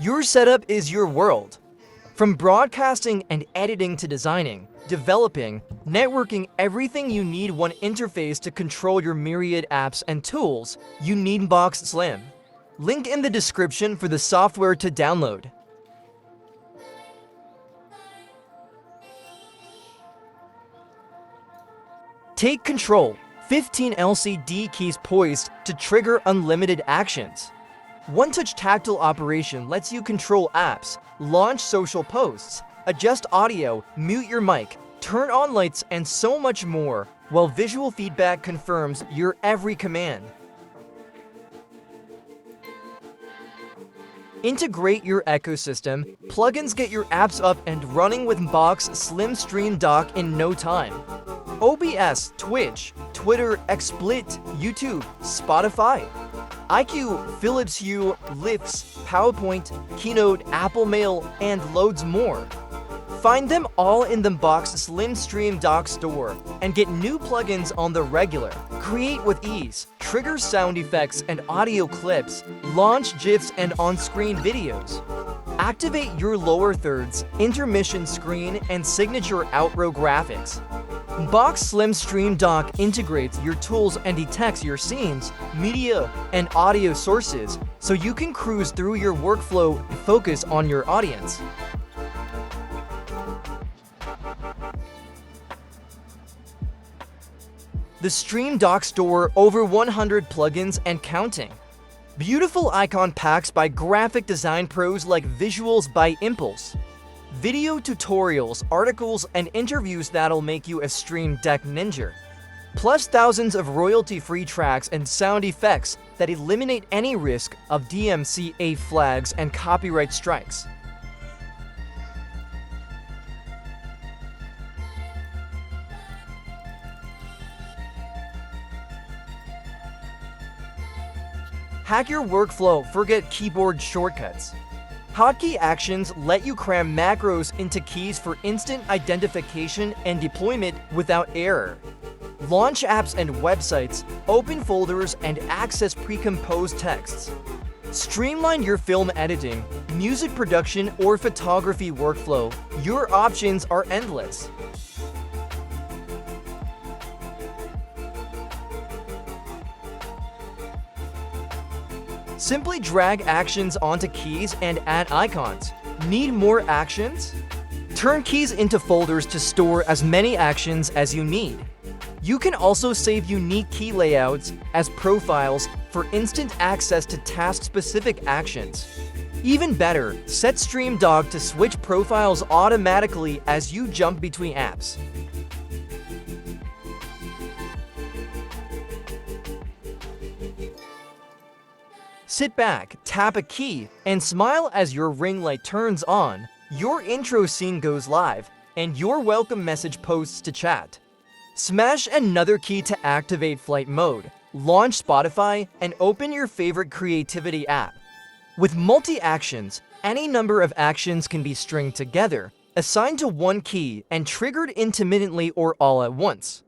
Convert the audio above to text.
Your setup is your world. From broadcasting and editing to designing, developing, networking, everything you need one interface to control your myriad apps and tools, you need MBox Slim. Link in the description for the software to download. Take control. 15 LCD keys poised to trigger unlimited actions. One-touch tactile operation lets you control apps, launch social posts, adjust audio, mute your mic, turn on lights, and so much more, while visual feedback confirms your every command. Integrate your ecosystem. Plugins get your apps up and running with MBox Slim Stream Dock in no time. OBS, Twitch, Twitter, XSplit, YouTube, Spotify, iQ, Philips Hue, Lifts, PowerPoint, Keynote, Apple Mail, and loads more. Find them all in the MBox Slim Stream Dock store and get new plugins on the regular. Create with ease, trigger sound effects and audio clips, launch GIFs and on-screen videos. Activate your lower thirds, intermission screen, and signature outrow graphics. MBox Slim Stream Dock integrates your tools and detects your scenes, media, and audio sources so you can cruise through your workflow and focus on your audience. The Stream Dock store over 100 plugins and counting. Beautiful icon packs by graphic design pros like Visuals by Impulse. Video tutorials, articles, and interviews that'll make you a Stream Deck ninja. Plus thousands of royalty-free tracks and sound effects that eliminate any risk of DMCA flags and copyright strikes. Hack your workflow, forget keyboard shortcuts. Hotkey actions let you cram macros into keys for instant identification and deployment without error. Launch apps and websites, open folders, and access pre-composed texts. Streamline your film editing, music production, or photography workflow. Your options are endless. Simply drag actions onto keys and add icons. Need more actions? Turn keys into folders to store as many actions as you need. You can also save unique key layouts as profiles for instant access to task-specific actions. Even better, set Stream Dock to switch profiles automatically as you jump between apps. Sit back, tap a key, and smile as your ring light turns on, your intro scene goes live, and your welcome message posts to chat. Smash another key to activate flight mode, launch Spotify, and open your favorite creativity app. With multi-actions, any number of actions can be stringed together, assigned to one key, and triggered intermittently or all at once.